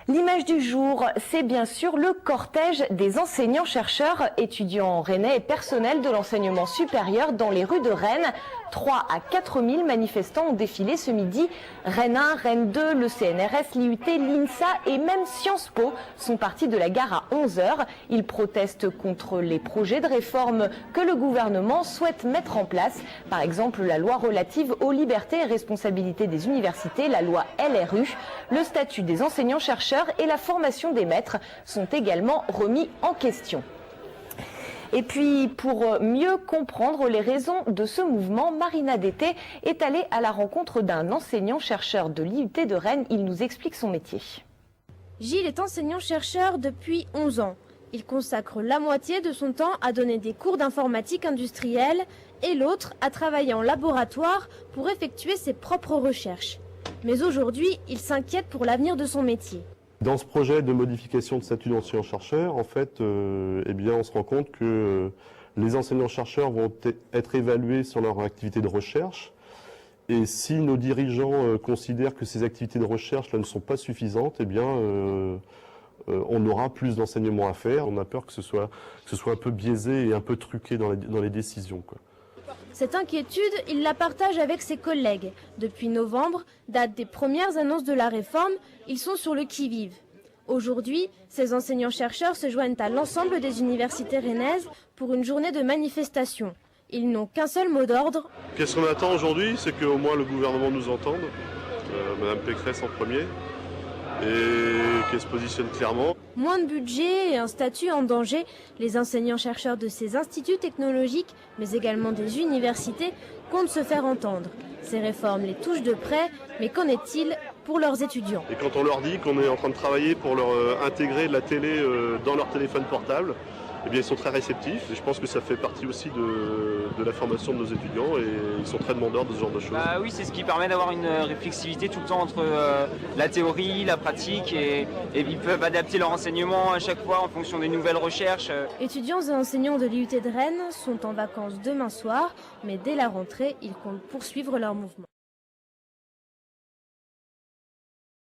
L'image du jour, c'est bien sûr le cortège des enseignants-chercheurs, étudiants rennais et personnels de l'enseignement supérieur dans les rues de Rennes. 3 à 4 000 manifestants ont défilé ce midi. Rennes 1, Rennes 2, le CNRS, l'IUT, l'INSA et même Sciences Po sont partis de la gare à 11 h. Ils protestent contre les projets de réforme que le gouvernement souhaite mettre en place. Par exemple, la loi relative aux libertés et responsabilités des universités, la loi LRU. Le statut des enseignants-chercheurs et la formation des maîtres sont également remis en question. Et puis, pour mieux comprendre les raisons de ce mouvement, Marina Dété est allée à la rencontre d'un enseignant-chercheur de l'IUT de Rennes. Il nous explique son métier. Gilles est enseignant-chercheur depuis 11 ans. Il consacre la moitié de son temps à donner des cours d'informatique industrielle et l'autre à travailler en laboratoire pour effectuer ses propres recherches. Mais aujourd'hui, il s'inquiète pour l'avenir de son métier. Dans ce projet de modification de statut d'enseignant-chercheur, en fait, on se rend compte que les enseignants-chercheurs vont être évalués sur leur activité de recherche. Et si nos dirigeants considèrent que ces activités de recherche là, ne sont pas suffisantes, on aura plus d'enseignement à faire. On a peur que ce soit un peu biaisé et un peu truqué dans les décisions, quoi. Cette inquiétude, il la partage avec ses collègues. Depuis novembre, date des premières annonces de la réforme, ils sont sur le qui-vive. Aujourd'hui, ces enseignants-chercheurs se joignent à l'ensemble des universités rennaises pour une journée de manifestation. Ils n'ont qu'un seul mot d'ordre. Qu'est-ce qu'on attend aujourd'hui? C'est qu'au moins le gouvernement nous entende, Madame Pécresse en premier, et qu'elle se positionne clairement. Moins de budget et un statut en danger, les enseignants-chercheurs de ces instituts technologiques, mais également des universités, comptent se faire entendre. Ces réformes les touchent de près, mais qu'en est-il pour leurs étudiants? Et quand on leur dit qu'on est en train de travailler pour leur intégrer la télé dans leur téléphone portable, eh bien, ils sont très réceptifs. Et je pense que ça fait partie aussi de la formation de nos étudiants et ils sont très demandeurs de ce genre de choses. Oui, c'est ce qui permet d'avoir une réflexivité tout le temps entre la théorie, la pratique et ils peuvent adapter leur enseignement à chaque fois en fonction des nouvelles recherches. Étudiants et enseignants de l'IUT de Rennes sont en vacances demain soir, mais dès la rentrée, ils comptent poursuivre leur mouvement.